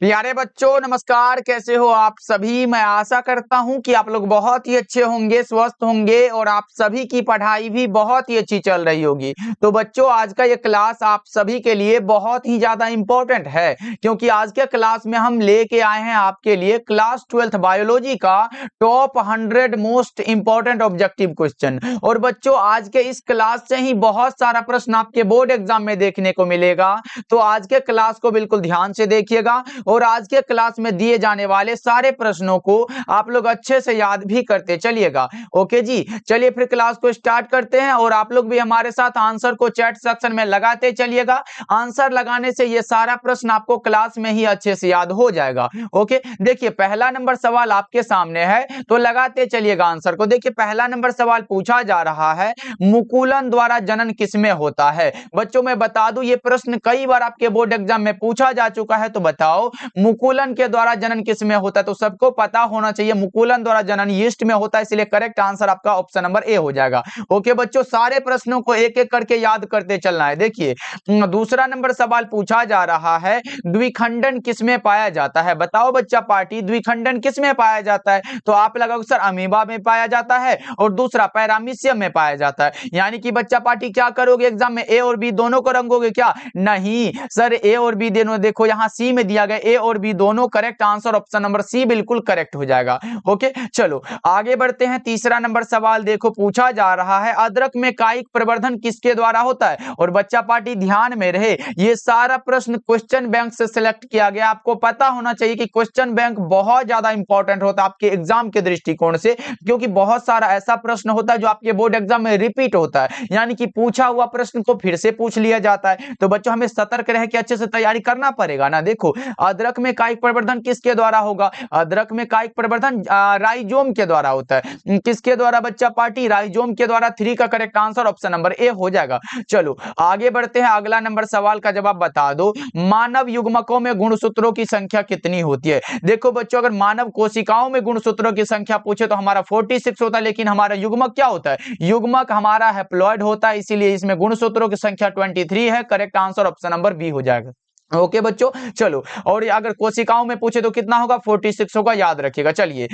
प्यारे बच्चों नमस्कार, कैसे हो आप सभी। मैं आशा करता हूं कि आप लोग बहुत ही अच्छे होंगे, स्वस्थ होंगे और आप सभी की पढ़ाई भी बहुत ही अच्छी चल रही होगी। तो बच्चों आज का ये क्लास आप सभी के लिए बहुत ही ज्यादा इंपॉर्टेंट है, क्योंकि आज के क्लास में हम लेके आए हैं आपके लिए क्लास 12th बायोलॉजी का top 100 most important objective question. और बच्चों आज के इस क्लास से ही बहुत सारा प्रश्न आपके बोर्ड एग्जाम में देखने को मिलेगा। तो आज के क्लास को बिल्कुल ध्यान से देखिएगा और आज के क्लास में दिए जाने वाले सारे प्रश्नों को आप लोग अच्छे से याद भी करते चलिएगा। ओके जी, चलिए फिर क्लास को स्टार्ट करते हैं और आप लोग भी हमारे साथ आंसर को चैट सेक्शन में लगाते चलिएगा। आंसर लगाने से ये सारा प्रश्न आपको क्लास में ही अच्छे से याद हो जाएगा। ओके, देखिए पहला नंबर सवाल आपके सामने है, तो लगाते चलिएगा आंसर को। देखिए पहला नंबर सवाल पूछा जा रहा है, मुकुलन द्वारा जनन किसमें होता है। बच्चों मैं बता दूं ये प्रश्न कई बार आपके बोर्ड एग्जाम में पूछा जा चुका है। तो बताओ मुकुलन के द्वारा जनन किसमें होता है, तो सबको पता होना चाहिए मुकुलन द्वारा जनन यीस्ट में होता है, इसलिए करेक्ट आंसर आपका ऑप्शन नंबर ए हो जाएगा। ओके बच्चों, सारे प्रश्नों को एक एक करके याद करते चलना है। देखिए दूसरा नंबर सवाल पूछा जा रहा है, द्विखंडन किसमें पाया जाता है। बताओ बच्चा पार्टी, द्विखंडन किसमें पाया जाता है। तो आप लगाओ सर अमीबा में पाया जाता है और दूसरा पैरामीशियम में पाया जाता है। यानी कि बच्चा पार्टी क्या करोगे एग्जाम में, ए और बी दोनों को रंगोगे क्या। नहीं सर, ए और बी दोनों, देखो यहां सी में दिया गया ए और बी दोनों correct answer option number C बिल्कुल करेक्ट हो जाएगा। ओके चलो आगे बढ़ते हैं। तीसरा नंबर सवाल देखो पूछा जा रहा है, अदरक में कायिक प्रवर्धन किसके द्वारा होता है। और बच्चा पार्टी ध्यान में रहे, ये सारा प्रश्न क्वेश्चन बैंक से सिलेक्ट किया गया। आपको पता होना चाहिए कि क्वेश्चन बैंक बहुत ज्यादा इंपॉर्टेंट होता है आपके एग्जाम के दृष्टिकोण से, क्योंकि बहुत सारा ऐसा प्रश्न होता है जो आपके बोर्ड एग्जाम में रिपीट होता है, यानी कि पूछा हुआ प्रश्न को फिर से पूछ लिया जाता है। तो बच्चों हमें सतर्क रह के अच्छे से तैयारी करना पड़ेगा ना। देखो अदरक में कायिक प्रवर्धन किसके द्वारा होगा, अदरक में कायिक प्रवर्धन राइजोम के द्वारा होता है। किसके द्वारा बच्चा पार्टी, राइजोम के द्वारा। 3 का correct answer option number A हो जाएगा। चलो आगे बढ़ते हैं, अगला नंबर सवाल का जवाब बता दो, मानव युग्मकों में गुणसूत्रों की संख्या कितनी होती है। देखो बच्चों अगर मानव कोशिकाओं में गुणसूत्रों की संख्या पूछे तो हमारा 46 होता है, लेकिन हमारा युग्मक क्या होता है, युग्मक हमारा हैप्लॉइड होता है, इसीलिए इसमें गुणसूत्रों की संख्या 23 है। Correct answer option number B हो जाएगा। ओके बच्चों चलो, और अगर कोशिकाओं में पूछे तो कितना होगा, 46 होगा, याद रखिएगा। चलिए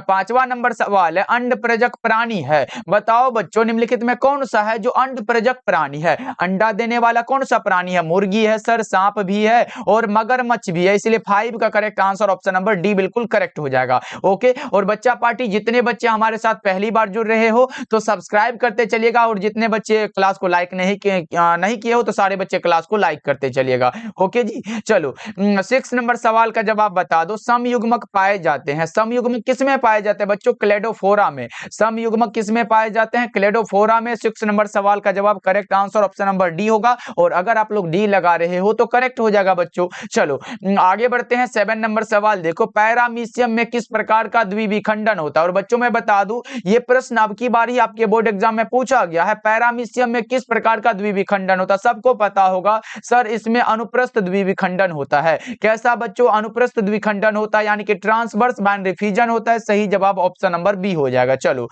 पांचवा नंबर सवाल है, अंडप्रजक प्राणी है। बताओ बच्चों निम्नलिखित में कौन सा है जो अंडप्रजक प्राणी है। अंडा देने वाला कौन सा प्राणी है, मुर्गी है सर, सांप भी है और मगरमच्छ भी है, इसलिए 5 का correct answer option number D बिल्कुल करेक्ट हो जाएगा। ओके, और बच्चा पार्टी जितने बच्चे हमारे साथ पहली बार जुड़ रहे हो तो सब्सक्राइब करते चलिएगा, और जितने बच्चे क्लास को लाइक नहीं किए हो तो सारे बच्चे क्लास को लाइक करते चलिएगा। ओके जी चलो 6 नंबर सवाल का जवाब बता दो, समयुग्मक पाए जाते हैं। समयुग्मक किसमें पाए जाते हैं बच्चों, क्लेडोफोरा में। समयुग्मक किसमें पाए जाते हैं, क्लेडोफोरा में। 6 नंबर सवाल का जवाब correct answer option number D होगा, और अगर आप लोग डी लगा रहे हो तो करेक्ट हो जाएगा बच्चों। चलो आगे बढ़ते हैं। 7 नंबर सवाल देखो, पैरामीशियम में किस प्रकार का द्विविखंडन होता है। और बच्चों मैं बता दूं ये प्रश्न अब की बार ही आपके बोर्ड एग्जाम में पूछा गया है, पैरामीशियम में किस प्रकार का द्विविखंडन होता है। सबको पता होगा सर इसमें अनुप्रस्थ द्विविखंडन होता है। कैसा बच्चों, अनुप्रस्थ द्विखंडन होता है, यानी कि ट्रांसवर्स बाइनरी फिजन होता है। सही जवाब ऑप्शन नंबर बी हो जाएगा। चलो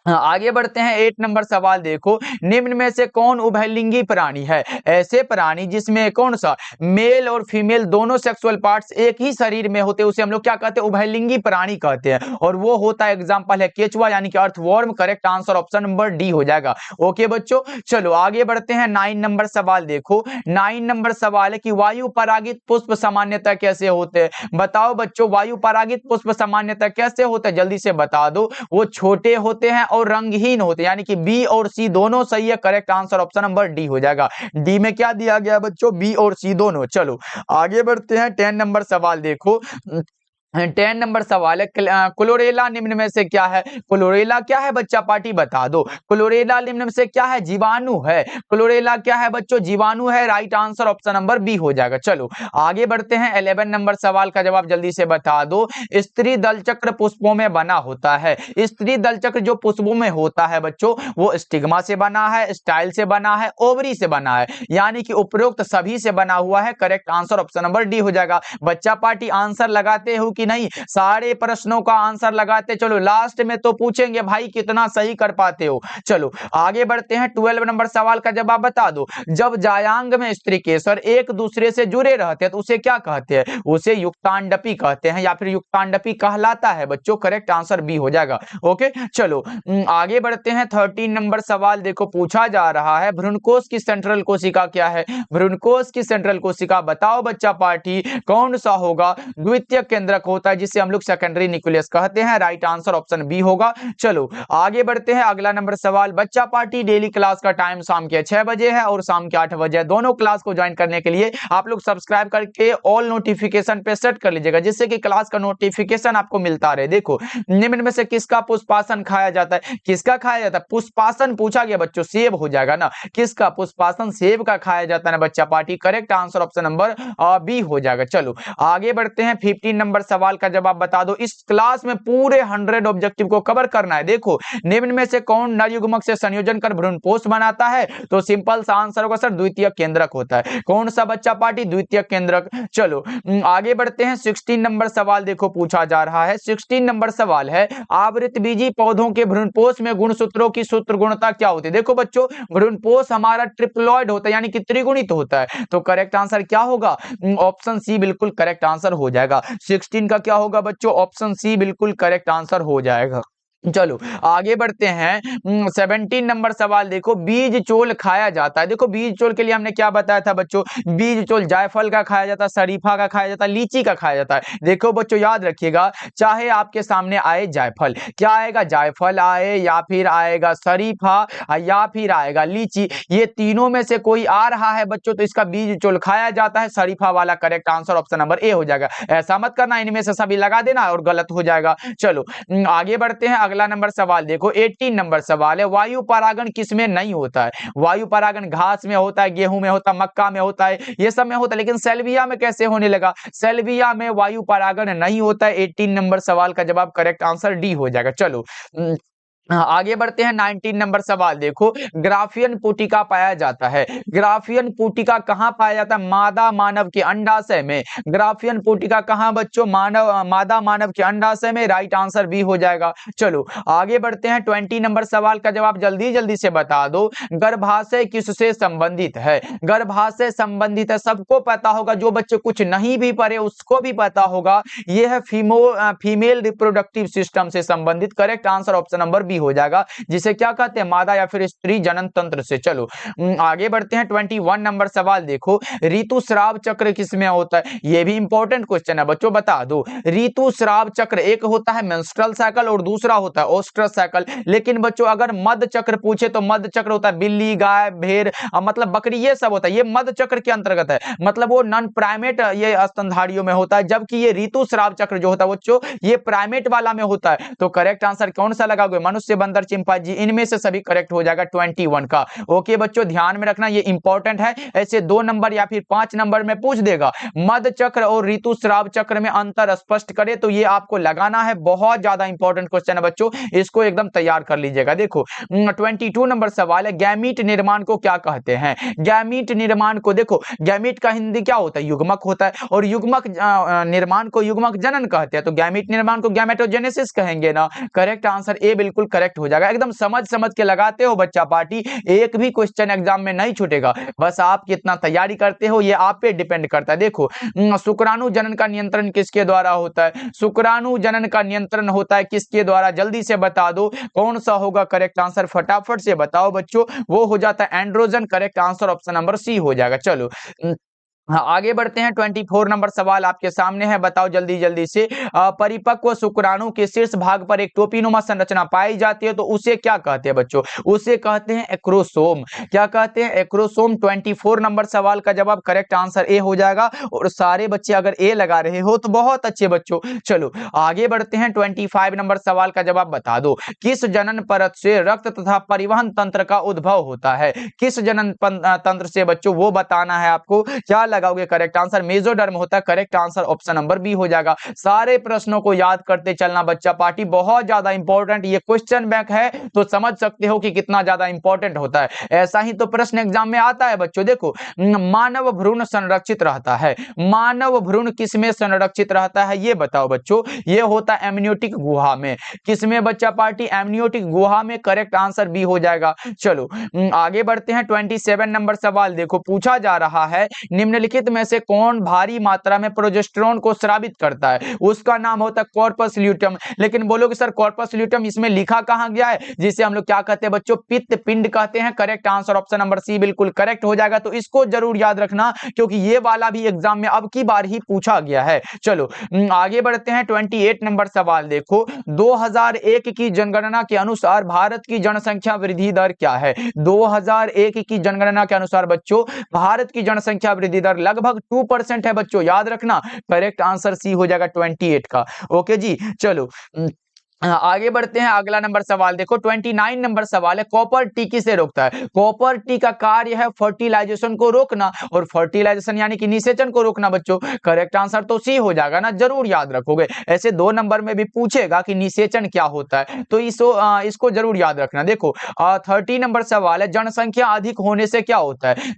आगे बढ़ते हैं। 8 नंबर सवाल देखो, निम्न में से कौन उभयलिंगी प्राणी है। ऐसे प्राणी जिसमें कौन सा, मेल और फीमेल दोनों सेक्सुअल पार्ट्स एक ही शरीर में होते हैं उसे हम लोग क्या कहते हैं, उभयलिंगी प्राणी कहते हैं, और वो होता है एग्जांपल है केचुआ यानी कि earthworm. Correct answer option number D हो जाएगा। ओके बच्चों चलो आगे बढ़ते हैं। 9 नंबर सवाल देखो, 9 नंबर सवाल है कि वायु परागित पुष्प सामान्यतः कैसे होते हैं। बताओ बच्चों वायु परागित पुष्प सामान्यतः कैसे होते हैं, जल्दी से बता दो। वो छोटे होते हैं और रंगहीन होते हैं, यानी कि बी और सी दोनों सही है। Correct answer option number D हो जाएगा। डी में क्या दिया गया बच्चों, बी और सी दोनों। चलो आगे बढ़ते हैं। 10 नंबर सवाल देखो, 10 नंबर सवाल है, क्लोरेला निम्न में से क्या है। क्लोरेला क्या है बच्चा पार्टी बता दो। क्लोरेला निम्न में से क्या है, जीवाणु है। क्लोरेला क्या है बच्चों, जीवाणु है। Right answer option number B हो जाएगा। चलो आगे बढ़ते हैं। 11 नंबर सवाल का जवाब जल्दी से बता दो, स्त्री दल चक्र पुष्पों में बना होता है। स्त्री दल चक्र जो पुष्पों में होता है बच्चों वो स्टिग्मा से बना है, स्टाइल से बना है, ओवरी से बना है, यानी कि उपरोक्त सभी से बना हुआ है। Correct answer option number D हो जाएगा। बच्चा पार्टी आंसर लगाते हो कि नहीं, सारे प्रश्नों का आंसर लगाते चलो, लास्ट में तो पूछेंगे भाई कितना सही कर पाते हो। चलो आगे बढ़ते हैं, 12 नंबर सवाल का जवाब बता दो। जब जायांग में स्त्री केसर एक दूसरे से जुड़े रहते हैं तो उसे क्या कहते हैं? उसे युक्तांडपी कहते हैं या फिर युक्तांडपी कहलाता है बच्चों। करेक्ट आंसर बी हो जाएगा। ओके चलो आगे बढ़ते हैं, 13 नंबर सवाल देखो पूछा जा रहा है, भ्रूणकोश की सेंट्रल कोशिका क्या है? भ्रूणकोश की सेंट्रल कोशिका बताओ बच्चा पार्टी, कौन सा होगा? द्वितीयक केंद्रक होता है जिसे हम लोग सेकेंडरी न्यूक्लियस कहते हैं। राइट आंसर ऑप्शन बी होगा। चलो आगे बढ़ते हैं, अगला नंबर सवाल, बच्चा पार्टी डेली क्लास का टाइम शाम के 6 बजे है और शाम के 8 बजे। दोनों क्लास को ज्वाइन करने के लिए आप लोग सब्सक्राइब करके ऑल नोटिफिकेशन पे सेट कर लीजिएगा, जिससे कि क्लास का नोटिफिकेशन आपको मिलता रहे। देखो निम्न में से किसका पुष्पासन खाया जाता है? किसका खाया जाता है? पुष्पासन पूछा गया बच्चों, सेब हो जाएगा ना। किसका? पुष्पासन सेब का खाया जाता है ना बच्चा party. Correct answer option number B हो जाएगा। चलो आगे बढ़ते हैं, 15 नंबर सवाल का जवाब बता दो। इस क्लास में पूरे 100 ऑब्जेक्टिव को कवर करना है। देखो निम्न में से कौन नर युग्मक से संयोजन कर भ्रूणपोष बनाता है? तो सिंपल सा आंसर होगा सर द्वितीयक केंद्रक होता है। कौन सा बच्चा पार्टी? द्वितीयक केंद्रक। चलो आगे बढ़ते हैं, 16 नंबर सवाल देखो पूछा जा रहा है। 16 नंबर सवाल है, आवृतबीजी पौधों के भ्रूणपोष में गुणसूत्रों की सूत्र गुणता क्या होती है? देखो बच्चों भ्रूणपोष हमारा ट्रिप्लॉइड होता है यानी कि त्रिगुणित होता है। तो करेक्ट आंसर क्या होगा? ऑप्शन सी बिल्कुल करेक्ट आंसर हो जाएगा। 16 का क्या होगा बच्चों? ऑप्शन सी बिल्कुल करेक्ट आंसर हो जाएगा। चलो आगे बढ़ते हैं, 17 नंबर सवाल देखो, बीज चोल खाया जाता है। देखो बीज चोल के लिए हमने क्या बताया था बच्चों? बीज चोल जायफल का खाया जाता है, शरीफा का खाया जाता है, लीची का खाया जाता है। देखो बच्चों याद रखिएगा, चाहे आपके सामने आए जायफल, क्या आएगा? जायफल आए या फिर आएगा शरीफा या फिर आएगा लीची, ये तीनों में से कोई आ रहा है बच्चों तो इसका बीज चोल खाया जाता है। शरीफा वाला correct answer option number A हो जाएगा। ऐसा मत करना इनमें से सभी लगा देना और गलत हो जाएगा। चलो आगे बढ़ते हैं, अगला नंबर सवाल देखो 18 नंबर सवाल है, वायु परागण किसमें नहीं होता है? वायु परागण घास में होता है, गेहूं में होता है, मक्का में होता है, ये सब में होता है, लेकिन सेल्विया में कैसे होने लगा? सेल्विया में वायु परागण नहीं होता है। 18 नंबर सवाल का जवाब करेक्ट आंसर डी हो जाएगा। चलो आगे बढ़ते हैं, 19 नंबर सवाल देखो, ग्राफियन पुटिका पाया जाता है। ग्राफियन पुटिका कहां पाया जाता है? मादा मानव के अंडाशय में। ग्राफियन पुटिका कहां बच्चों? मादा मानव के अंडाशय में। राइट आंसर बी हो जाएगा। चलो आगे बढ़ते हैं, 20 नंबर सवाल का जवाब जल्दी जल्दी से बता दो। गर्भाशय किससे संबंधित है? गर्भाशय संबंधित है, सबको पता होगा, जो बच्चे कुछ नहीं भी पढ़े उसको भी पता होगा, यह है फीमेल रिप्रोडक्टिव सिस्टम से संबंधित। Correct answer option number B हो जाएगा, जिसे क्या कहते हैं? मादा या फिर स्त्री जनन तंत्र से। चलो आगे बढ़ते हैं, 21 नंबर सवाल देखो, ऋतुस्राव चक्र किसमें होता है? यह भी इंपॉर्टेंट क्वेश्चन है बच्चों, बता दो। ऋतुस्राव चक्र एक होता है मेंस्ट्रुअल साइकिल और दूसरा होता है ओस्ट्रस साइकिल। लेकिन बच्चों अगर मध्य चक्र पूछे तो मध्य चक्र होता है बिल्ली, गाय, भेड़, मतलब बकरी, ये सब होता है, ये मध्य चक्र के अंतर्गत है, मतलब वो नॉन प्राइमेट ये स्तनधारियों में होता है, जबकि ये ऋतुस्राव चक्र जो होता है बच्चों ये प्राइमेट वाला में होता है। तो करेक्ट आंसर कौन सा लगाओगे? मनुष्य, बंदर, चिंपांजी, इनमें से सभी करेक्ट हो जाएगा 21 का। ओके बच्चों ध्यान में रखना, ये इंपॉर्टेंट है, ऐसे 2 नंबर या फिर 5 नंबर में पूछ देगा। मध्य चक्र और ऋतुस्राव चक्र में अंतर स्पष्ट करे तो ये आपको लगाना है, बहुत ज्यादा इंपॉर्टेंट क्वेश्चन है बच्चों, इसको एकदम तैयार कर लीजिएगा। देखो 22 नंबर सवाल है, गैमीट निर्माण को क्या कहते हैं? गैमीट निर्माण को देखो, गैमीट का हिंदी क्या होता है? युग्मक होता है, और युग्मक निर्माण को युग्मक जनन कहते हैं, तो गैमीट निर्माण को गैमेटोजेनेसिस कहेंगे ना। करेक्ट आंसर ए बिल्कुल करेक्ट हो जाएगा। एकदम समझ समझ के लगाते हो बच्चा पार्टी, एक भी क्वेश्चन एग्जाम में नहीं छूटेगा, बस आप कितना तैयारी करते हो ये आप पे डिपेंड करता है। देखो शुक्राणु जनन का नियंत्रण किसके द्वारा होता है? शुक्राणु जनन का नियंत्रण होता है किसके द्वारा? जल्दी से बता दो कौन सा होगा करेक्ट आंसर, फटाफट से बताओ बच्चों। वो हो जाता है androgen. Correct answer option number C हो जाएगा। चलो हाँ आगे बढ़ते हैं, 24 नंबर सवाल आपके सामने है, बताओ जल्दी जल्दी से। परिपक्व शुक्राणु के शीर्ष भाग पर एक टोपीनुमा संरचना पाई जाती है तो उसे क्या कहते हैं बच्चों? उसे कहते हैं एक्रोसोम। क्या कहते हैं? एक्रोसोम। 24 नंबर सवाल का जवाब करेक्ट आंसर ए हो जाएगा, और सारे बच्चे अगर ए लगा रहे हो तो बहुत अच्छे बच्चों। चलो आगे बढ़ते हैं, 25 नंबर सवाल का जवाब बता दो। किस जनन परत से रक्त तथा परिवहन तंत्र का उद्भव होता है? किस जनन तंत्र से बच्चों वो बताना है आपको। क्या लगाओगे करेक्ट आंसर, मेसोडर्म होता है correct answer, option number B हो जाएगा। सारे प्रश्नों को याद करते चलना बच्चा पार्टी, बहुत ज्यादा इंपॉर्टेंट ये क्वेश्चन बैंक है, तो समझ सकते हो कि कितना ज्यादा इंपॉर्टेंट होता है। ऐसा ही तो प्रश्न एग्जाम में आता है बच्चों। देखो, मानव भ्रूण संरक्षित रहता है, मानव भ्रूण किसमें संरक्षित रहता है ये बताओ बच्चों। ये होता है एमनियोटिक गुहा में। किसमें बच्चा पार्टी? एमनियोटिक गुहा में, करेक्ट आंसर बी हो जाएगा। चलो आगे बढ़ते हैं। 27 नंबर सवाल देखो, पूछा जा रहा है निम्नलिखित में से कौन भारी मात्रा में प्रोजेस्टेरोन को स्रावित करता है? उसका नाम होता है कॉर्पस ल्यूटियम। लेकिन बोलोगे सर कॉर्पस ल्यूटियम इसमें लिखा कहां गया है? जिसे हम लोग क्या कहते हैं बच्चों? पित्त पिंड कहते हैं, correct answer option number C बिल्कुल करेक्ट हो जाएगा। तो इसको जरूर याद रखना, क्योंकि ये वाला भी एग्जाम में अब की बार ही पूछा गया है। चलो आगे बढ़ते हैं। 28 नंबर सवाल देखो, 2001 की जनगणना के अनुसार भारत की जनसंख्या वृद्धि दर क्या है? 2001 की जनगणना के अनुसार बच्चों भारत की जनसंख्या वृद्धि दर लगभग 2% है बच्चों, याद रखना। करेक्ट आंसर सी हो जाएगा 28 का। ओके जी, चलो आगे बढ़ते हैं। अगला नंबर सवाल देखो, 29 नंबर सवाल है, कॉपर टी किसे रोकता है? कॉपर टी का कार्य है फर्टिलाइजेशन को रोकना, और फर्टिलाइजेशन यानी कि निषेचन को रोकना बच्चों। करेक्ट आंसर तो सी हो जाएगा ना, जरूर याद रखोगे। ऐसे 2 नंबर में भी पूछेगा कि निषेचन क्या होता है, तो इसको जरूर याद रखना। देखो 30 नंबर सवाल है, जनसंख्या अधिक होने से क्या होता है?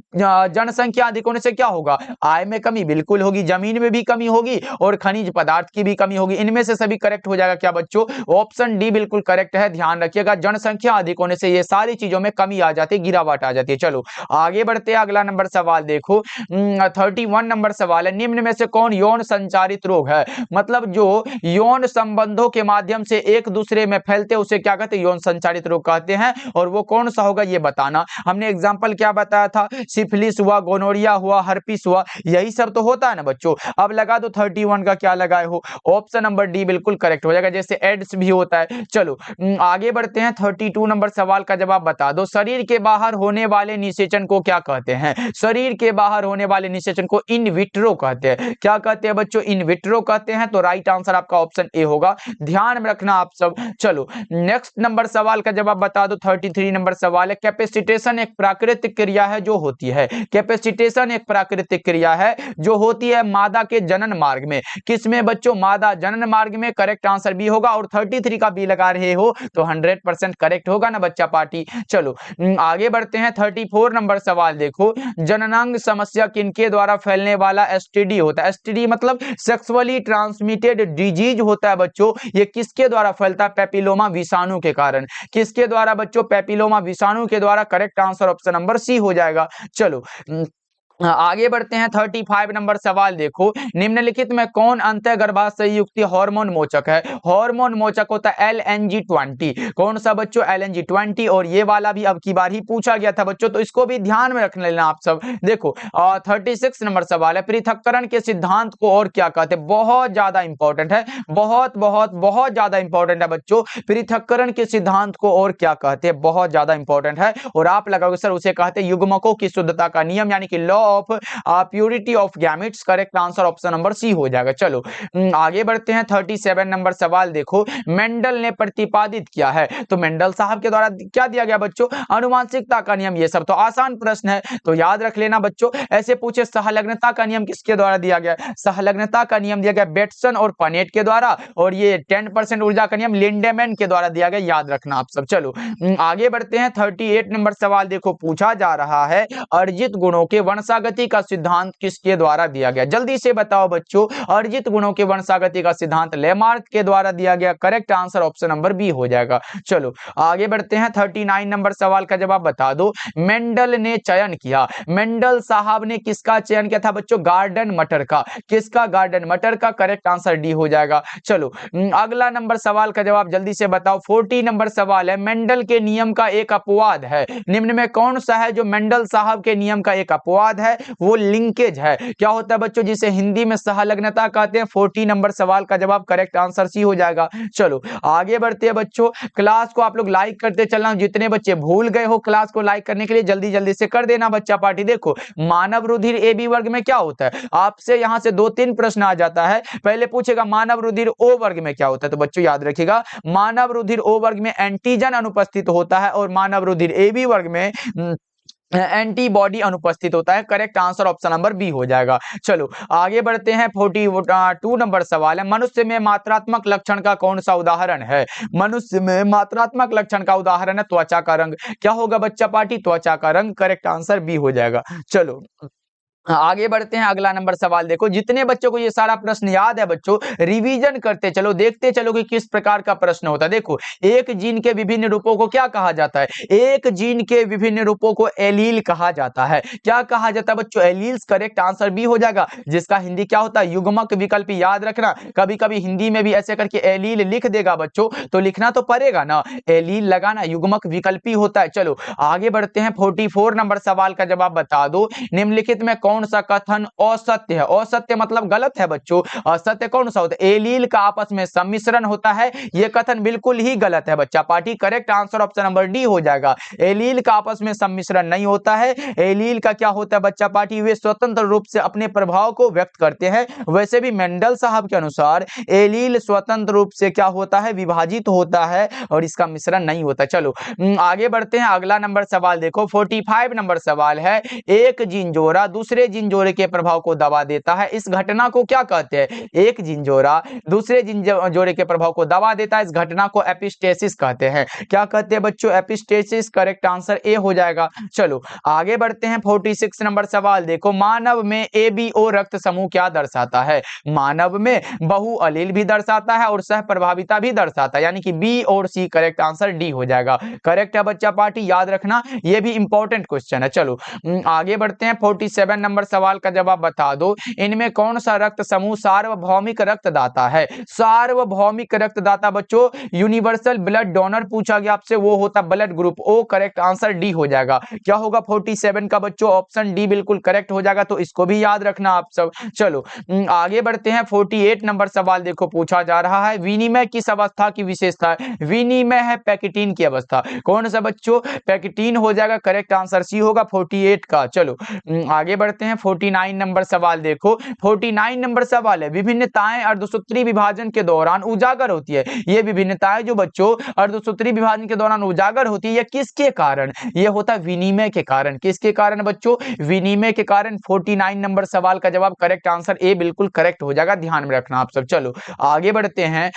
जनसंख्या अधिक होने से क्या होगा? आय में कमी बिल्कुल होगी, जमीन में भी कमी होगी, और खनिज पदार्थ की भी कमी होगी। इनमें से सभी करेक्ट हो जाएगा क्या बच्चों? ऑप्शन डी बिल्कुल करेक्ट है। ध्यान रखिएगा, जनसंख्या अधिक होने से ये सारी चीजों में कमी आ जाती है, गिरावट आ जाती है। चलो आगे बढ़ते हैं। अगला नंबर सवाल देखो, 31 नंबर सवाल है, निम्न में से कौन यौन संचारित रोग है? मतलब जो यौन संबंधों के माध्यम से एक दूसरे में फैलते उसे क्या कहते हैं? यौन संचारित रोग कहते हैं। और वो कौन सा होगा ये बताना। हमने एग्जाम्पल क्या बताया था? सिफिलिस हुआ, गोनोरिया हुआ, हर्पिस हुआ, यही सब तो होता है ना बच्चों। अब लगा दो 31 का क्या लगाए हो, ऑप्शन नंबर डी बिल्कुल करेक्ट हो जाएगा, जैसे एड्स भी होता है। चलो आगे बढ़ते हैं। 32 नंबर सवाल का जवाब बता दो, शरीर के बाहर होने वाले निषेचन को क्या कहते हैं? शरीर के बाहर होने वाले निषेचन को इन विट्रो कहते हैं। क्या कहते हैं बच्चों? इन विट्रो कहते हैं। तो राइट आंसर आपका ऑप्शन ए होगा, ध्यान में रखना आप सब। चलो नेक्स्ट नंबर सवाल का जवाब बता दो। 33 नंबर सवाल है, कैपेसिटेशन एक प्राकृतिक क्रिया है जो होती है। कैपेसिटेशन एक प्राकृतिक क्रिया है जो होती है मादा के जनन मार्ग में। किसमें बच्चों? मादा जनन मार्ग में, करेक्ट आंसर बी होगा। और 33 का बी लगा रहे हो तो 100% करेक्ट होगा ना बच्चा पार्टी। चलो आगे बढ़ते हैं। 34 नंबर सवाल देखो, जननांग समस्या किनके द्वारा फैलने वाला एसटीडी होता है? एसटीडी मतलब सेक्सुअली ट्रांसमिटेड डिजीज होता है बच्चों। ये किसके द्वारा फैलता है? पेपिलोमा विषाणु के कारण। किसके द्वारा बच्चों? पेपिलोमा विषाणु के द्वारा। Correct answer option number C हो जाएगा। चलो आगे बढ़ते हैं। 35 नंबर सवाल देखो, निम्नलिखित में कौन अंतः गर्भाशय युक्त हार्मोन मोचक है? हार्मोन मोचक होता है LNG20। कौन सा बच्चों? LNG20। और ये वाला भी अब की बार ही पूछा गया था बच्चों, तो इसको भी ध्यान में रख लेना आप सब। देखो 36 नंबर सवाल है, पृथक्करण के सिद्धांत को और क्या कहते हैं? बहुत ज्यादा इंपॉर्टेंट है, बहुत बहुत बहुत ज्यादा इंपॉर्टेंट है बच्चों। पृथक्करण के सिद्धांत को और क्या कहते हैं? बहुत ज्यादा इंपॉर्टेंट है। और आप लगाओगे सर उसे कहते हैं युग्मकों की शुद्धता का नियम, यानी कि law of purity of gametes. Correct answer option number C हो जाएगा। चलो आगे बढ़ते हैं। 37 नंबर सवाल देखो, मेंडल ने प्रतिपादित किया है। तो मेंडल साहब के द्वारा क्या दिया गया बच्चों? आनुवंशिकता का नियम। ये सब तो आसान प्रश्न है, तो याद रख लेना बच्चों। ऐसे पूछे सहलग्नता का नियम किसके द्वारा दिया गया? सहलग्नता का नियम दिया गया बेटसन और पनेट के द्वारा। और ये 10% ऊर्जा का नियम लिंडेमैन के द्वारा दिया गया, याद रखना आप सब। चलो आगे बढ़ते हैं। 38 नंबर सवाल देखो, पूछा जा रहा है अर्जित गुणों के वंशागति का सिद्धांत किसके द्वारा दिया गया? जल्दी से बताओ बच्चों, अर्जित गुणों के वंशागति का सिद्धांत लेमार्क के द्वारा दिया गया। Correct answer option number B हो जाएगा। चलो आगे बढ़ते हैं। 39 नंबर सवाल का जवाब बता दो, मेंडल ने चयन किया। मेंडल साहब ने किसका चयन किया था बच्चों? गार्डन मटर का। किसका? गार्डन मटर का। करेक्ट आंसर डी हो जाएगा। चलो अगला नंबर सवाल का जवाब जल्दी से बताओ। 40 नंबर सवाल है, मेंडल के नियम का एक अपवाद है। निम्न में कौन सा है जो मेंडल साहब के नियम का एक अपवाद है? वो लिंकेज है। क्या होता है बच्चों? जिसे हिंदी में सहलग्नता कहते हैं। 40 नंबर सवाल का जवाब करेक्ट आंसर सी हो जाएगा। चलो आगे बढ़ते हैं बच्चों। क्लास को आप लोग लाइक करते चलना। जितने बच्चे भूल गए हो क्लास को लाइक करने के लिए, जल्दी जल्दी से कर देना बच्चा पार्टी। देखो मानव रुधिर ए बी वर्ग में क्या होता है? आपसे यहां से 2-3 प्रश्न आ जाता है। पहले पूछेगा मानव रुधिर ओ वर्ग में क्या होता है? तो बच्चों याद रखिएगा, मानव रुधिर ओ वर्ग में एंटीजन अनुपस्थित होता है, और मानव रुधिर ए बी वर्ग में एंटीबॉडी अनुपस्थित होता है। Correct answer option number B हो जाएगा। चलो आगे बढ़ते हैं। 42 नंबर सवाल है, मनुष्य में मात्रात्मक लक्षण का कौन सा उदाहरण है? मनुष्य में मात्रात्मक लक्षण का उदाहरण है त्वचा का रंग। क्या होगा बच्चा पार्टी? त्वचा का रंग। करेक्ट आंसर बी हो जाएगा। चलो आगे बढ़ते हैं। अगला नंबर सवाल देखो, जितने बच्चों को ये सारा प्रश्न याद है बच्चों, रिवीजन करते चलो, देखते चलो कि किस प्रकार का प्रश्न होता है। देखो, एक जीन के विभिन्न रूपों को क्या कहा जाता है? एक जीन के विभिन्न रूपों को एलील कहा जाता है। क्या कहा जाता है बच्चों? एलील्स। करेक्ट आंसर बी हो जाएगा, जिसका हिंदी क्या होता है? युग्मक विकल्प। याद रखना, कभी कभी हिंदी में भी ऐसे करके एलील लिख देगा बच्चों, तो लिखना तो पड़ेगा ना, एलील लगाना, युग्मक विकल्पी होता है। चलो आगे बढ़ते हैं। 44 नंबर सवाल का जवाब बता दो, निम्नलिखित में कौन सा कथन असत्य है? असत्य मतलब गलत है बच्चों। असत्य कौन सा होता है? एलील का आपस में सम्मिश्रण होता है, यह कथन बिल्कुल ही गलत है बच्चा party. Correct answer option number D हो जाएगा। एलील का आपस में सम्मिश्रण नहीं होता है। एलील का क्या होता है बच्चा पार्टी? वे स्वतंत्र रूप से अपने प्रभाव को व्यक्त करते हैं। वैसे भी मेंडल साहब के अनुसार एलील स्वतंत्र रूप से क्या होता है? विभाजित होता है, और इसका मिश्रण नहीं होता। चलो आगे बढ़ते हैं। अगला नंबर सवाल देखो, 45 नंबर सवाल है, एक जीन जोड़ा दूसरे जीन जोड़े के प्रभाव को दबा देता है, इस घटना को क्या कहते हैं? एक जीन जोड़ा दूसरे जीन जोड़े के प्रभाव को दबा देता है, इस घटना को एपिस्टेसिस कहते हैं। क्या कहते हैं बच्चों? एपिस्टेसिस। करेक्ट आंसर ए हो जाएगा। चलो आगे बढ़ते हैं। 46 नंबर सवाल देखो, मानव में एबीओ रक्त समूह क्या दर्शाता है? मानव में बहु अलील भी दर्शाता है और सह प्रभाविता भी दर्शाता है, यानी कि बी और सी। करेक्ट आंसर डी हो जाएगा। करेक्ट है बच्चा पार्टी, याद रखना, यह भी इंपॉर्टेंट क्वेश्चन है। चलो आगे बढ़ते हैं। 47 नंबर सवाल का जवाब बता दो, इनमें कौन सा रक्त समूह सार्वभौमिक रक्तदाता है? सार्वभौमिक रक्तदाता बच्चों, यूनिवर्सल ब्लड डोनर पूछा गया आपसे, वो होता blood group O. Correct answer D हो जाएगा। क्या होगा 47 का बच्चों? ऑप्शन डी बिल्कुल करेक्ट हो जाएगा, तो इसको भी याद रखना आप सब। चलो आगे बढ़ते हैं। 48 नंबर सवाल देखो, पूछा जा रहा है, विनिमय किस अवस्था की विशेषता है? विनिमय है पैकेटीन की अवस्था। कौन सा बच्चों? पैकेटीन हो जाएगा। करेक्ट आंसर सी होगा 48 का। चलो आगे बढ़ते हैं। 49 नंबर सवाल देखो, 49 नंबर सवाल है, विभिन्नताएं अर्धसूत्री विभाजन के दौरान उजागर होती है। ये विभिन्नताएं जो बच्चों अर्धसूत्री विभाजन के दौरान उजागर होती है, यह किसके कारण? यह होता है विनिमय के कारण। किसके कारण बच्चों? विनिमय के कारण। 49 नंबर सवाल का जवाब करेक्ट आंसर ए बिल्कुल करेक्ट हो जाएगा, ध्यान में रखना आप सब। चलो आगे बढ़ते हैं।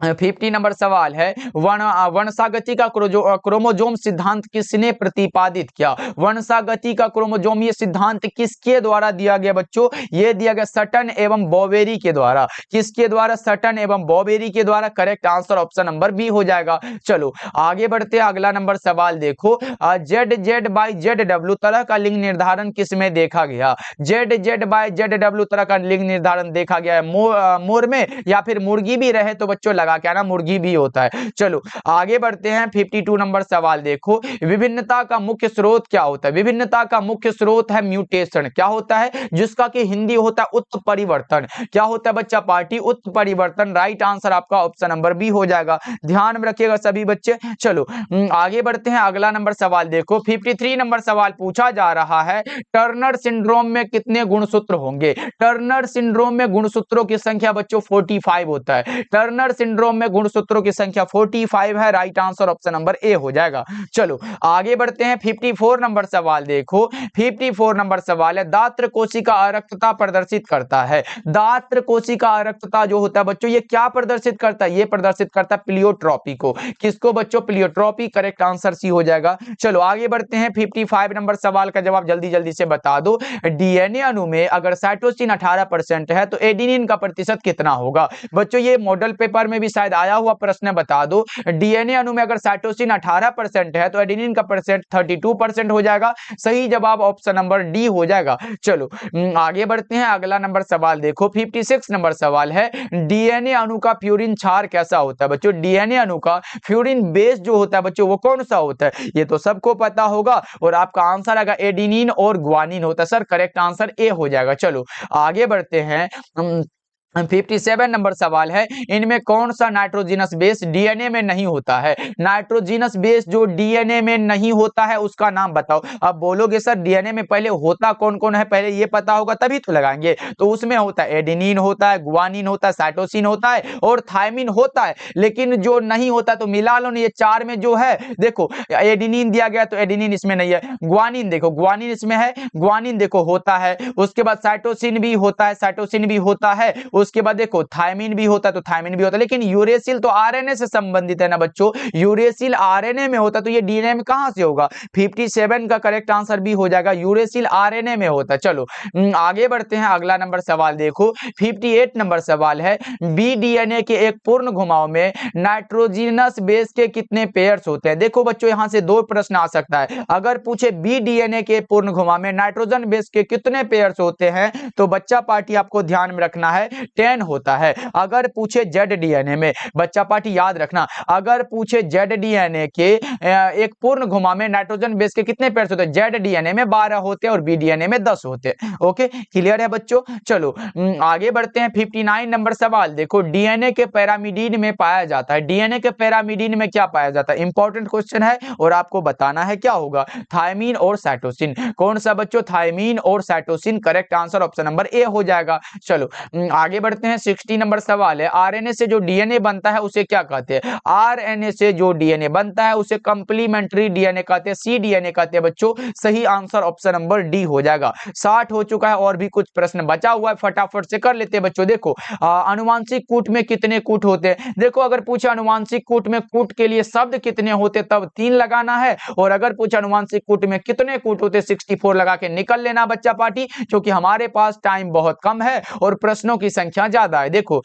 50 नंबर सवाल है, वंशागति का क्रोमोजोम सिद्धांत किसने प्रतिपादित किया? वंशागति का क्रोमोजोम ये सिद्धांत किसके द्वारा दिया गया बच्चों? ये दिया गया सटन एवं बॉवेरी के द्वारा। किसके द्वारा? सटन एवं बॉवेरी के द्वारा। Correct answer option number B हो जाएगा। चलो आगे बढ़ते हैं। अगला नंबर सवाल देखो, जेड बाई जेड डब्ल्यू तरह का लिंग निर्धारण किसमें देखा गया? जेड बाई जेड डब्ल्यू तरह का लिंग निर्धारण देखा गया है मोर में, या फिर मुर्गी भी रहे तो बच्चों लगा क्या ना, मुर्गी भी होता है। चलो आगे बढ़ते हैं। 52 नंबर सवाल देखो, विभिन्नता का मुख्य स्रोत क्या होता है? विभिन्नता का मुख्य स्रोत है म्यूटेशन। क्या होता है? जिसका कि हिंदी होता है उत्परिवर्तन। क्या होता है बच्चा पार्टी? उत्परिवर्तन। राइट आंसर आपका ऑप्शन नंबर बी हो जाएगा, ध्यान में रखिएगा सभी बच्चे। चलो आगे बढ़ते हैं। अगला नंबर सवाल देखो, 53 नंबर सवाल पूछा जा रहा है, टर्नर सिंड्रोम में कितने गुणसूत्र होंगे? टर्नर सिंड्रोम में गुणसूत्रों की संख्या बच्चों 45 होता है। टर्नर सिंड्रोम में गुणसूत्रों की संख्या 45 है। Right answer option number A हो जाएगा। चलो आगे बढ़ते हैं। 54 नंबर सवाल देखो, 54 नंबर सवाल है, दात्र कोशिका अरक्तता प्रदर्शित करता है। दात्र कोशिका अरक्तता जो होता है बच्चों, ये क्या प्रदर्शित करता है? ये प्रदर्शित करता है प्लियोट्रॉपी को। किसको बच्चों? प्लियोट्रॉपी। करेक्ट आंसर सी हो जाएगा। चलो आगे बढ़ते हैं। 55 नंबर सवाल का जवाब जल्दी जल्दी से बता दो, डीएनए अणु में अगर साइटोसिन 18% है तो एडेनिन का प्रतिशत कितना होगा? बच्चों ये मॉडल पेपर में भी शायद आया हुआ प्रश्न, बता दो, डीएनए अणु में अगर साइटोसिन 18% है तो एडेनिन का परसेंट 32% हो जाएगा। सही जवाब ऑप्शन नंबर डी हो जाएगा। चलो आगे बढ़ते हैं। अगला नंबर सवाल देखो, 56 नंबर सवाल है, डीएनए अणु का फ्यूरिन क्षार कैसा होता है? बच्चों डीएनए अणु का फ्यूरिन बेस जो होता है बच्चों, वो कौन सा होता है? ये तो सबको पता होगा, और आपका आंसर आएगा एडेनिन और ग्वानिन होता है। सर करेक्ट आंसर ए हो जाएगा। चलो आगे बढ़ते हैं। 57 नंबर सवाल है, इनमें कौन सा नाइट्रोजिनस बेस डीएनए में नहीं होता है? नाइट्रोजिनस बेस जो डीएनए में नहीं होता है उसका नाम बताओ। अब बोलोगे सर डीएनए में पहले होता कौन कौन है, पहले ये पता होगा तभी तो लगाएंगे। तो उसमें होता है एडेनिन होता है, गुआनिन होता है, साइटोसिन होता है और थायमिन होता है। लेकिन जो नहीं होता तो मिला लो ना, ये चार में जो है देखो एडेनिन दिया गया तो एडेनिन इसमें नहीं है। गुआनिन देखो, गुआनिन इसमें है, गुआनिन देखो होता है। उसके बाद साइटोसिन भी होता है, साइटोसिन भी होता है। उसके बाद देखो थायमिन भी होता है तो थायमिन भी होता है। लेकिन यूरेसिल तो आरएनए से संबंधित है ना बच्चों, यूरेसिल आरएनए में होता तो ये डीएनए में कहां से होगा? 57 का करेक्ट आंसर भी हो जाएगा, यूरेसिल आरएनए में होता है। चलो आगे बढ़ते हैं, अगला नंबर सवाल देखो 58 नंबर सवाल है, बी डीएनए के एक पूर्ण घुमाव में नाइट्रोजिनस बेस के कितने पेयर्स होते हैं? देखो बच्चों यहां से दो प्रश्न आ सकता है। अगर पूछे बी डीएनए के पूर्ण घुमाव में नाइट्रोजन बेस के कितने पेयर्स होते हैं तो बच्चा पार्टी आपको ध्यान में रखना है 10 होता है। अगर पूछे जेड डीएनए में, बच्चा पार्टी याद रखना, अगर पूछे जेड डीएनए के एक पूर्ण घुमाव में नाइट्रोजन बेस के कितने पेयर्स होते हैं? जेड डीएनए में 12 होते हैं और बी डीएनए में 10 होते हैं। ओके क्लियर है बच्चों? चलो आगे बढ़ते हैं, 59 नंबर सवाल देखो, डीएनए के पैरामिडीन में पाया जाता है, डीएनए के पैरामिडीन में क्या पाया जाता है? इंपॉर्टेंट क्वेश्चन है और आपको बताना है क्या होगा, थायमीन और साइटोसिन। कौन सा बच्चों? थायमीन और cytosine. Correct answer option number A हो जाएगा। चलो आगे बढ़ते हैं, 60 नंबर सवाल है, आरएनए से जो डीएनए बनता है उसे क्या कहते हैं? आरएनए से जो डीएनए बनता है उसे कंप्लीमेंट्री डीएनए कहते हैं, सी डीएनए कहते हैं बच्चों। सही आंसर ऑप्शन नंबर डी हो जाएगा। 60 हो चुका है और भी कुछ प्रश्न बचा हुआ है, फटाफट से कर लेते हैं बच्चों। देखो अनुवांशिक कूट में कितने कूट होते हैं? देखो अगर पूछे अनुवांशिक कूट में कूट के लिए शब्द कितने होते तब 3 लगाना है, और अगर पूछे अनुवांशिक कूट में कितने कूट होते 64 लगा के निकल लेना बच्चा पार्टी, क्योंकि हमारे पास टाइम बहुत कम है और प्रश्नों की संख्या ज्यादा है। देखो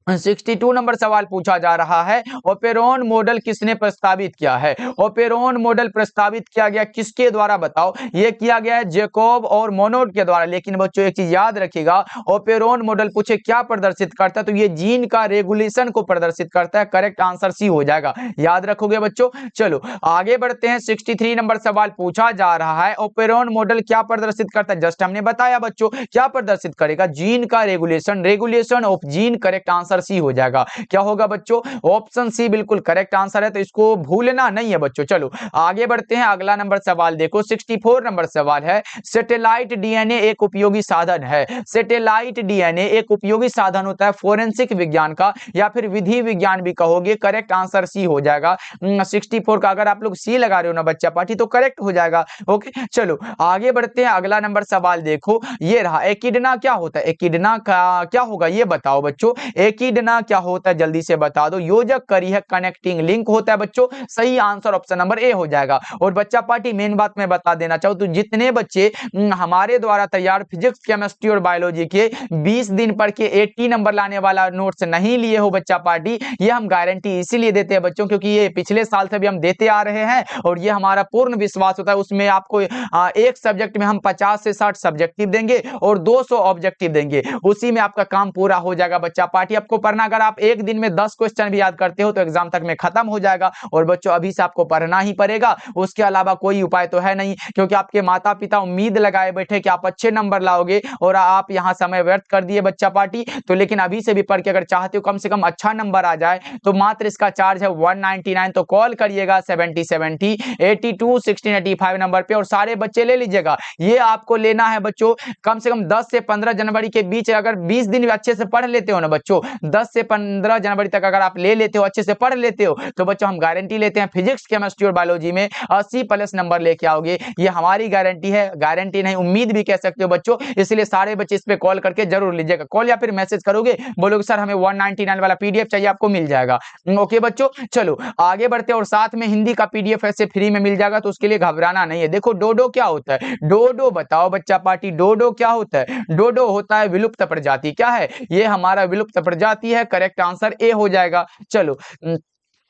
62 नंबर सवाल पूछा जा रहा है, ओपेरॉन मॉडल किसने प्रस्तावित किया है? ओपेरॉन मॉडल प्रस्तावित किया गया किसके द्वारा बताओ? ये किया गया है जैकोब और मोनोड के द्वारा। लेकिन बच्चों एक चीज याद रखिएगा, ओपेरॉन मॉडल पूछे क्या प्रदर्शित करता है तो ये जीन का रेगुलेशन को प्रदर्शित करता है। करेक्ट आंसर सी हो जाएगा, याद रखोगे बच्चों। चलो आगे बढ़ते हैं, 63 नंबर सवाल पूछा जा रहा है, ओपेरॉन मॉडल क्या प्रदर्शित करता है? जस्ट हमने बताया बच्चों, क्या प्रदर्शित करेगा? जीन का regulation, regulation of gene. Correct answer C हो जाएगा। क्या होगा बच्चों? ऑप्शन सी बिल्कुल करेक्ट आंसर है, तो इसको भूलना नहीं है बच्चों। चलो आगे बढ़ते हैं, अगला नंबर सवाल देखो 64 नंबर सवाल है, सैटेलाइट डीएनए एक उपयोगी साधन है। सैटेलाइट डीएनए एक उपयोगी साधन होता है फोरेंसिक विज्ञान का या फिर विधि विज्ञान भी कहोगे। करेक्ट आंसर सी हो जाएगा। 64 का अगर आप लोग सी लगा रहे हो ना बच्चा पार्टी तो करेक्ट हो जाएगा। ओके चलो आगे बढ़ते हैं, अगला नंबर सवाल देखो, ये रहा, एकिडना क्या होता है? एकिडना का क्या होगा ये बताओ बच्चों। एकिडना क्या होता है जल्दी से बता दो। योजक करी है, कनेक्टिंग लिंक होता है बच्चों। सही आंसर ऑप्शन नंबर ए हो जाएगा। और बच्चा पार्टी मेन बात मैं बता देना चाहूँ तो जितने बच्चे हमारे द्वारा तैयार फिजिक्स केमिस्ट्री और बायोलॉजी के 20 दिन पढ़ के 80 नंबर लाने वाला नोट्स नहीं लिए हो बच्चा पार्टी, ये हम गारंटी इसीलिए देते हैं बच्चों क्योंकि ये पिछले साल से भी हम देते आ रहे हैं और ये हमारा पूर्ण विश्वास होता है। उसमें आपको एक सब्जेक्ट में हम 50 से 60 सब्जेक्टिव देंगे और 200 ऑब्जेक्टिव देंगे, उसी में आपका काम पूरा हो जाएगा बच्चा पार्टी। आपको पढ़ना, अगर आप एक दिन में 10 क्वेश्चन भी याद करते हो तो एग्जाम तक में खत्म हो जाएगा। और बच्चों अभी से आपको पढ़ना ही पड़ेगा, उसके अलावा कोई उपाय तो है नहीं, क्योंकि आपके माता पिता उम्मीद लगाए बैठे कि आप अच्छे नंबर लाओगे और आप यहां समय व्यर्थ कर दिए बच्चा पार्टी। तो लेकिन अभी से भी पढ़ के अगर चाहते हो कम से कम अच्छा नंबर आ जाए तो मात्र इसका चार्ज है 199। तो कॉल करिएगा 7070 82 1685 नंबर पे और सारे बच्चे ले लीजिएगा। ये आपको लेना है बच्चों कम से कम 10 से 15 जनवरी के बीच। अगर 20 दिन अच्छे से पढ़ लेते हो ना बच्चों, 10 से 15 जनवरी तक अगर आप ले लेते हो, अच्छे से पढ़ लेते हो, तो बच्चों हम गारंटी लेते हैं फिजिक्स केमिस्ट्री और बायोलॉजी में 80+ नंबर लेके आओगे। ये हमारी गारंटी है, गारंटी नहीं उम्मीद भी कह सकते हो बच्चों। इसलिए सारे बच्चे इस पे कॉल करके जरूर लीजिएगा। कॉल या फिर मैसेज करोगे, बोलोगे सर हमें 199 वाला पीडीएफ चाहिए, आपको मिल जाएगा। ओके बच्चों चलो आगे बढ़ते हैं, और साथ में हिंदी का पीडीएफ ऐसे फ्री में मिल जाएगा, तो उसके लिए घबराना नहीं है। देखो डोडो क्या होता है? डोडो बताओ बच्चा पार्टी, डोडो क्या होता है? डोडो होता है विलुप्त प्रजाति। क्या है ये? हमारा विलुप्त प्रजाति है। करेक्ट आंसर ए हो जाएगा। चलो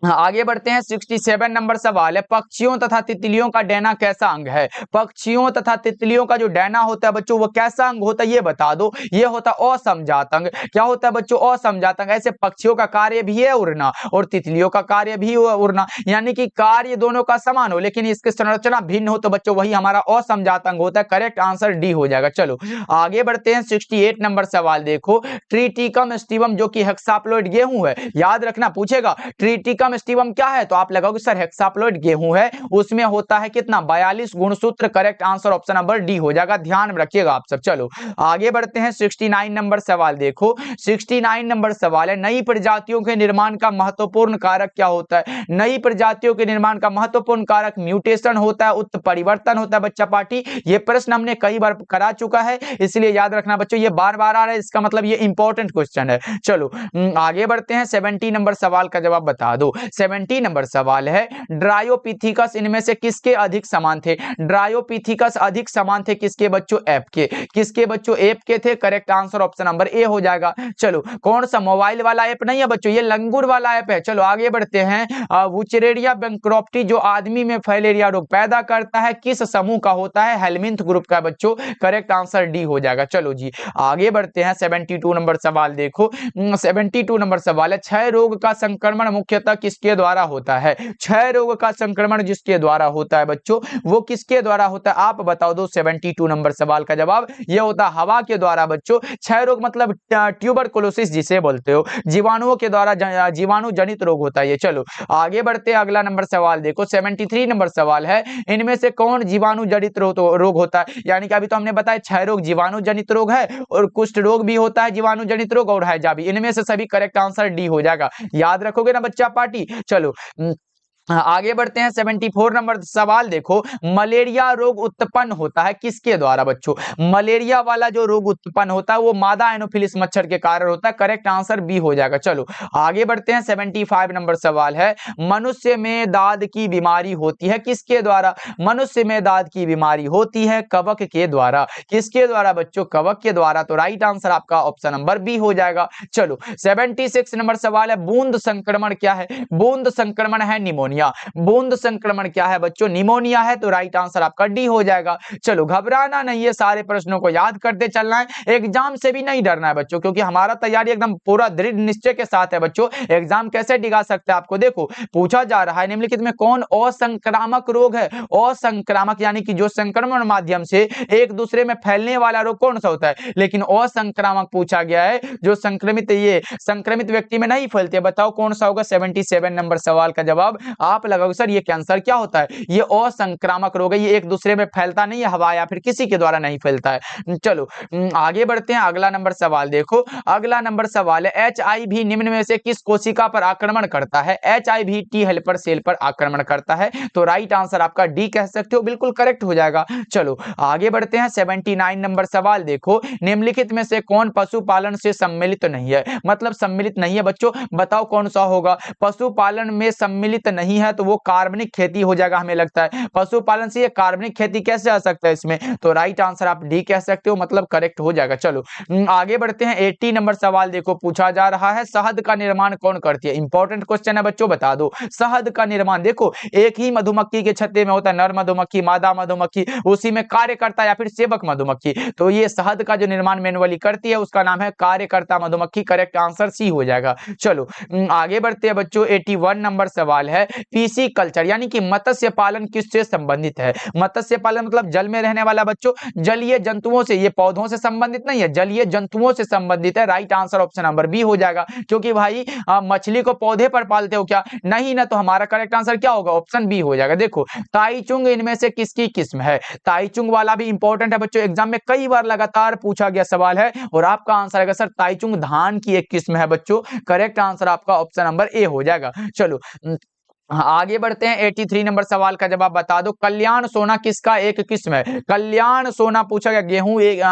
आगे बढ़ते हैं 67 नंबर सवाल है, पक्षियों तथा तितलियों का डैना कैसा अंग है? पक्षियों तथा तितलियों का जो डैना होता है बच्चों वो कैसा अंग होता है ये बता दो। ये होता है असमजात अंग। क्या होता है बच्चों? असमजात अंग। ऐसे पक्षियों का कार्य भी है उड़ना और तितलियों का कार्य भी उड़ना, यानी कि कार्य दोनों का समान हो लेकिन इसकी संरचना भिन्न हो तो बच्चों वही हमारा असमजात अंग होता है। करेक्ट आंसर डी हो जाएगा। चलो आगे बढ़ते हैं 68 नंबर सवाल देखो, ट्रिटिकम स्टिवम जो कि हेक्साप्लॉइड गेहूं है, याद रखना पूछेगा ट्रिटिकम स्टीवम क्या है तो आप लगाओगे सर हेक्साप्लॉइड गेहूं है, उसमें होता है कितना 42 गुणसूत्र। Correct answer option number D हो जाएगा, ध्यान में रखिएगा आप सब। चलो आगे बढ़ते हैं 69 नंबर सवाल देखो, 69 नंबर सवाल है, नई प्रजातियों के निर्माण का महत्वपूर्ण कारक क्या होता है? नई प्रजातियों के निर्माण का महत्वपूर्ण कारक म्यूटेशन होता है, उत्परिवर्तन होता है बच्चा पार्टी। ये प्रश्न हमने कई बार करा चुका है इसलिए याद रखना बच्चों, ये बार बार आ रहा है इसका मतलब ये इंपॉर्टेंट क्वेश्चन है। चलो आगे बढ़ते हैं 70 नंबर सवाल का जवाब बता दो। 70 नंबर सवाल है, ड्रायोपिथिकस इनमें से किसके अधिक समान थे? ड्रायोपिथिकस अधिक समान थे किसके बच्चों? एप के। किसके बच्चों? एप के थे। Correct answer option number A हो जाएगा। चलो कौन सा? मोबाइल वाला ऐप नहीं है बच्चों, ये लंगूर वाला ऐप है। चलो आगे बढ़ते हैं, वुचरेरिया बैंक्रोप्टी जो आदमी में फैलेरिया रोग पैदा करता है किस समूह का होता है? हेलमिंथ ग्रुप का बच्चों। करेक्ट आंसर डी हो जाएगा। चलो जी आगे बढ़ते हैं 72 नंबर सवाल देखो, 72 नंबर सवाल है, क्षय रोग का संक्रमण मुख्यतः किसके द्वारा होता है? क्षय रोग का संक्रमण जिसके द्वारा होता है बच्चों वो किसके द्वारा होता है आप बताओ दो। 72 नंबर सवाल का जवाब ये होता है हवा के द्वारा बच्चों। क्षय रोग मतलब ट्यूबरकुलोसिस जिसे बोलते हो, जीवाणुओं के द्वारा जीवाणु जनित रोग होता है ये। चलो आगे बढ़ते हैं, अगला नंबर सवाल देखो 73 नंबर सवाल है, इनमें से कौन जीवाणु जनित रोग होता है? यानी कि अभी तो हमने बताया क्षय रोग जीवाणु जनित रोग है और कुष्ठ रोग भी होता है जीवाणु जनित रोग और हैजा भी, इनमें से सभी करेक्ट आंसर डी हो जाएगा। याद रखोगे ना बच्चा पार्टी। चलो आगे बढ़ते हैं 74 नंबर सवाल देखो, मलेरिया रोग उत्पन्न होता है किसके द्वारा बच्चों? मलेरिया वाला जो रोग उत्पन्न होता है वो मादा एनोफिलिस मच्छर के कारण होता है। करेक्ट आंसर बी हो जाएगा। चलो आगे बढ़ते हैं 75 नंबर सवाल है, मनुष्य में दाद की बीमारी होती है किसके द्वारा? मनुष्य में दाद की बीमारी होती है कवक के द्वारा। किसके द्वारा बच्चों? कवक के द्वारा। तो राइट आंसर आपका ऑप्शन नंबर बी हो जाएगा। चलो 76 नंबर सवाल है, बूंद संक्रमण क्या है? बूंद संक्रमण है निमोनिया। बूंद संक्रमण क्या है बच्चों? निमोनिया है। तो राइट आंसर आपका डी हो जाएगा। चलो घबराना नहीं है, सारे प्रश्नों को याद करते चलना है, एग्जाम से भी नहीं डरना है बच्चों क्योंकि हमारा तैयारी एकदम पूरा दृढ़ निश्चय के साथ है बच्चों। एग्जाम कैसे डिगा सकते हैं आपको, देखो पूछा जा रहा है निम्नलिखित में कौन असंक्रामक रोग है? असंक्रामक यानी कि जो संक्रमण माध्यम से एक दूसरे में फैलने वाला रोग कौन सा होता है? लेकिन असंक्रामक पूछा गया है, जो संक्रमित ये संक्रमित व्यक्ति में नहीं फैलते। बताओ कौन सा होगा? 77 नंबर सवाल का जवाब आप लगाओगे सर ये कैंसर क्या होता है? ये असंक्रामक रोग है, ये एक दूसरे में फैलता नहीं है, हवा या फिर किसी के द्वारा नहीं फैलता है। चलो आगे बढ़ते हैं, अगला नंबर सवाल देखो, अगला नंबर सवाल है, HIV निम्न में से किस कोशिका पर आक्रमण करता है? HIV टी हेल्पर सेल पर आक्रमण करता है। तो राइट आंसर आपका डी कह सकते हो, बिल्कुल करेक्ट हो जाएगा। चलो आगे बढ़ते हैं 79 नंबर सवाल देखो, निम्नलिखित में से कौन पशुपालन से सम्मिलित नहीं है? मतलब सम्मिलित नहीं है बच्चों, बताओ कौन सा होगा? पशुपालन में सम्मिलित नहीं है तो वो कार्बनिक खेती हो जाएगा हमें लगता है। पशुपालन से ये कार्बनिक खेती कैसे आ सकता है इसमें? तो राइट आंसर आप डी कह सकते हो, मतलब करेक्ट हो जाएगा। चलो आगे बढ़ते हैं, 80 नंबर सवाल देखो, पूछा जा रहा है शहद का निर्माण कौन करती है? इंपॉर्टेंट क्वेश्चन है बच्चों, बता दो। शहद का निर्माण देखो एक ही मधुमक्खी के छत्ते में होता है, नर मधुमक्खी मादा मधुमक्खी, उसी में कार्यकर्ता या फिर सेवक मधुमक्खी। तो ये शहद का जो निर्माण मैनुअली करती है उसका नाम है कार्यकर्ता मधुमक्खी। करेक्ट आंसर सी हो जाएगा। चलो आगे बढ़ते हैं बच्चों, 81 नंबर सवाल है, पीसी कल्चर यानी कि मत्स्य पालन किससे संबंधित है? मत्स्य पालन मतलब जल में रहने वाला बच्चों, जलीय जंतुओं से, ये पौधों से संबंधित नहीं है, जलीय जंतुओं से संबंधित है। Right answer option number B हो जाएगा, क्योंकि भाई मछली को पौधे पर पालते हो क्या? नहीं ना, तो हमारा करेक्ट आंसर क्या होगा? ऑप्शन बी हो जाएगा। देखो ताइचुंग इनमें से किसकी किस्म है? ताइचुंग वाला भी इंपॉर्टेंट है बच्चों, एग्जाम में कई बार लगातार पूछा गया सवाल है और आपका आंसर आएगा सर ताइचुंग धान की एक किस्म है बच्चों। करेक्ट आंसर आपका ऑप्शन नंबर ए हो जाएगा। चलो हाँ, आगे बढ़ते हैं। 83 नंबर सवाल का जवाब बता दो। कल्याण सोना किसका एक किस्म है? कल्याण सोना पूछा गया,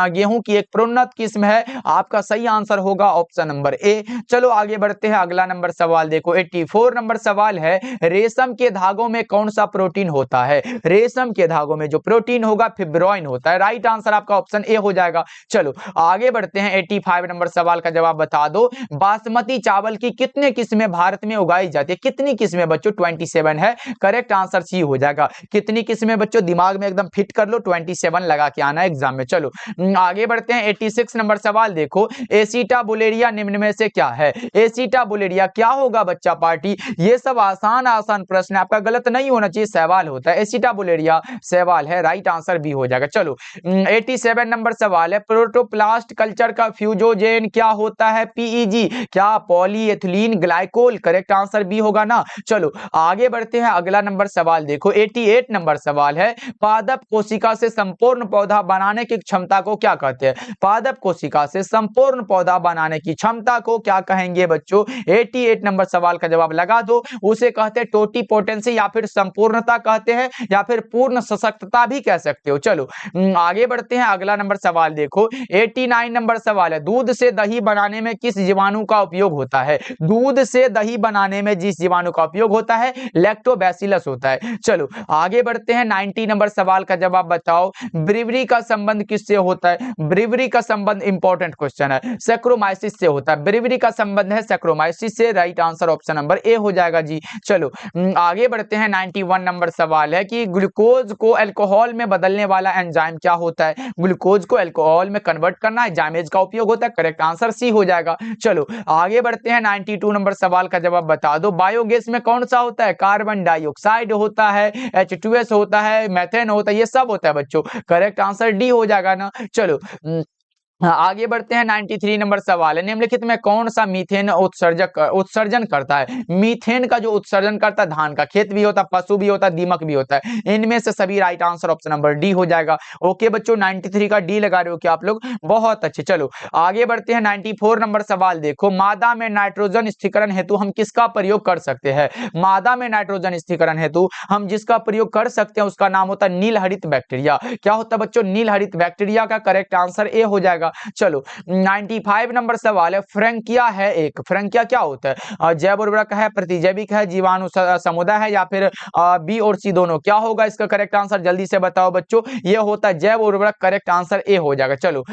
गेहूं की एक प्रोन्नत किस्म है। आपका सही आंसर होगा ऑप्शन नंबर ए। चलो आगे बढ़ते हैं, अगला नंबर सवाल देखो। 84 नंबर सवाल है, रेशम के धागों में कौन सा प्रोटीन होता है? रेशम के धागों में जो प्रोटीन होगा फिब्रोइन होता है। राइट आंसर आपका ऑप्शन ए हो जाएगा। चलो आगे बढ़ते हैं। 85 नंबर सवाल का जवाब बता दो। बासमती चावल की कितने किस्में भारत में उगाई जाती है? कितनी किस्में बच्चों? 27 है। करेक्ट आंसर सी हो जाएगा। कितनी किस्में बच्चों? दिमाग में एकदम फिट कर लो, 27 लगा के आना एग्जाम में। चलो आगे बढ़ते हैं। 86 नंबर सवाल देखो। एसिटाबुलेरिया निम्न में से क्या है? एसिटाबुलेरिया क्या होगा बच्चा पार्टी? ये सब आसान आसान प्रश्न है, आपका गलत नहीं होना चाहिए, सवाल होता है। एसिटाबुलेरिया सवाल है, राइट आंसर भी हो जाएगा। चलो 87 नंबर सवाल है। प्रोटोप्लास्ट कल्चर का फ्यूजोजेन क्या होता है? पीईजी, क्या पॉलीएथिलीन ग्लाइकोल? करेक्ट आंसर भी होगा ना। चलो आगे बढ़ते हैं, अगला नंबर सवाल देखो। 88 नंबर सवाल है, पादप कोशिका से संपूर्ण पौधा बनाने की क्षमता को क्या कहते हैं? पादप कोशिका से संपूर्ण पौधा बनाने की क्षमता को क्या कहेंगे बच्चों? 88 नंबर सवाल का जवाब लगा दो। उसे कहते हैं टोटिपोटेंसी, या फिर संपूर्णता कहते हैं, या फिर पूर्ण सशक्तता भी कह सकते हो। चलो आगे बढ़ते हैं, अगला नंबर सवाल देखो। 89 नंबर सवाल है, दूध से दही बनाने में किस जीवाणु का उपयोग होता है? दूध से दही बनाने में जिस जीवाणु का उपयोग होता है, लैक्टोबैसिलस होता है। चलो आगे बढ़ते हैं। 90 नंबर सवाल का जवाब बताओ। ब्रीवरी का संबंध किससे होता है? ब्रीवरी का संबंध इंपॉर्टेंट क्वेश्चन है, सैक्रोमाइसिस से होता है। ब्रीवरी का संबंध है सैक्रोमाइसिस से। Right answer option number A हो जाएगा जी। चलो आगे बढ़ते हैं। 91 नंबर सवाल है कि ग्लूकोज को अल्कोहल में बदलने वाला एंजाइम क्या होता है? ग्लूकोज को अल्कोहल में कन्वर्ट करना एंजाइमेज का उपयोग होता है। करेक्ट आंसर सी हो जाएगा। चलो आगे बढ़ते हैं। 92 नंबर सवाल का जवाब बता दो। बायोगैस में कौन सा होता है? कार्बन डाइऑक्साइड होता है, H2S होता है, मेथेन होता है, ये सब होता है बच्चों। करेक्ट आंसर डी हो जाएगा ना। चलो आगे बढ़ते हैं। 93 नंबर सवाल है, निम्नलिखित में कौन सा मीथेन उत्सर्जन करता है? मीथेन का जो उत्सर्जन करता है, धान का खेत भी होता है, पशु भी होता है, दीमक भी होता है, इनमें से सभी। Right answer option number D हो जाएगा। ओके बच्चों, 93 का डी लगा रहे हो क्या आप लोग? बहुत अच्छे। चलो आगे बढ़ते हैं। 94 नंबर सवाल देखो। मादा में नाइट्रोजन स्थिरीकरण हेतु हम किसका प्रयोग कर सकते हैं? मादा में नाइट्रोजन स्थिरीकरण हेतु हम जिसका प्रयोग कर सकते हैं उसका नाम होता है नील हरित बैक्टीरिया। क्या होता है बच्चों? नील हरित बैक्टीरिया का करेक्ट आंसर ए हो जाएगा। चलो 95 नंबर सवाल है। फ्रंकिया है एक, फ्रंकिया क्या होता है? जैव उर्वरक है, प्रतिजैविक है, जीवाणु समुदाय है, या फिर बी और सी दोनों? क्या होगा इसका करेक्ट आंसर? जल्दी से बताओ बच्चों। ये होता है जैव उर्वरक। करेक्ट आंसर ए हो जाएगा। चलो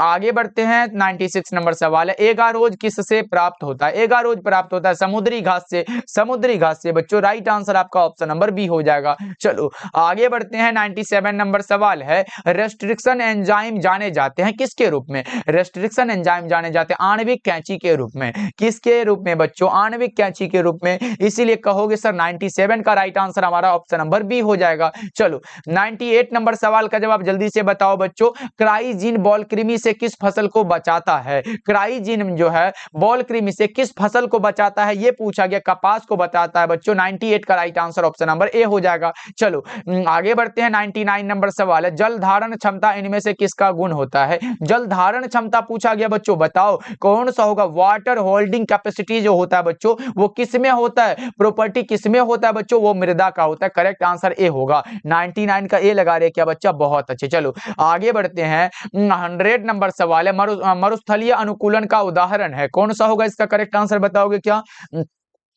आगे बढ़ते हैं। 96 नंबर सवाल है। एगारोज किससे प्राप्त होता है? एगारोज प्राप्त होता है समुद्री घास से। समुद्री घास से बच्चों। राइट आंसर आपका ऑप्शन नंबर बी हो जाएगा। चलो आगे बढ़ते हैं। 97 नंबर सवाल है। रेस्ट्रिक्शन एंजाइम जाने जाते हैं किसके रूप में? रेस्ट्रिक्शन एंजाइम जाने जाते हैं आणविक कैंची के रूप में। किसके रूप में बच्चों? आणविक कैंची के रूप में। इसीलिए कहोगे सर 97 का राइट आंसर हमारा ऑप्शन नंबर बी हो जाएगा। चलो 98 नंबर सवाल का जवाब जल्दी से बताओ बच्चों। क्राइजीन बॉल कृमि से किस फसल को बचाता है? क्राइजीन जो है बॉल कृमि से किस फसल को बचाता है? ये पूछा गया। कपास को बचाता है बच्चों। 98 का right answer option number A हो जाएगा। चलो आगे बढ़ते हैं। 99 नंबर सवाल है। जल धारण क्षमता इनमें से किसका गुण होता है? जल धारण क्षमता पूछा गया बच्चों, बताओ कौन सा होगा? वाटर होल्डिंग कैपेसिटी जो होता है बच्चों, वो किसमें होता है? प्रॉपर्टी किसमें होता है बच्चों? वो मृदा का होता है। करेक्ट आंसर ए होगा। 99 का ए लगा रहे क्या बच्चा? बहुत अच्छे। चलो आगे बढ़ते हैं। 100 नंबर सवाल है। मरुस्थलीय अनुकूलन का उदाहरण है, कौन सा होगा इसका करेक्ट आंसर? बताओगे क्या?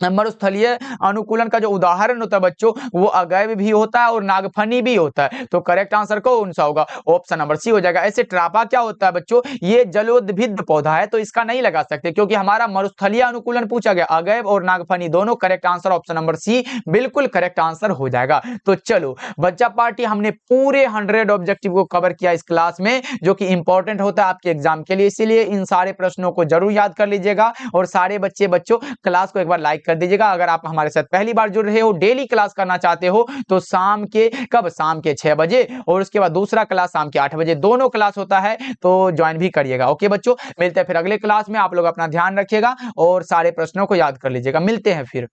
मरुस्थलीय अनुकूलन का जो उदाहरण होता है बच्चों, वो अगैव भी होता है और नागफनी भी होता है। तो करेक्ट आंसर कौन सा होगा? ऑप्शन नंबर सी हो जाएगा। ऐसे ट्रापा क्या होता है बच्चों? ये जलोद्भिद पौधा है, तो इसका नहीं लगा सकते क्योंकि हमारा मरुस्थलीय अनुकूलन पूछा गया। अगैव और नागफनी दोनों। Correct answer option number C बिल्कुल करेक्ट आंसर हो जाएगा। तो चलो बच्चा पार्टी, हमने पूरे 100 ऑब्जेक्टिव को कवर किया इस क्लास में, जो कि इंपॉर्टेंट होता है आपके एग्जाम के लिए। इसीलिए इन सारे प्रश्नों को जरूर याद कर लीजिएगा। और सारे बच्चों क्लास को एक बार लाइक कर दीजिएगा। अगर आप हमारे साथ पहली बार जुड़ रहे हो, डेली क्लास करना चाहते हो, तो शाम के 6 बजे, और उसके बाद दूसरा क्लास शाम के 8 बजे, दोनों क्लास होता है, तो ज्वाइन भी करिएगा। ओके बच्चों, मिलते हैं फिर अगले क्लास में। आप लोग अपना ध्यान रखिएगा और सारे प्रश्नों को याद कर लीजिएगा। मिलते हैं फिर।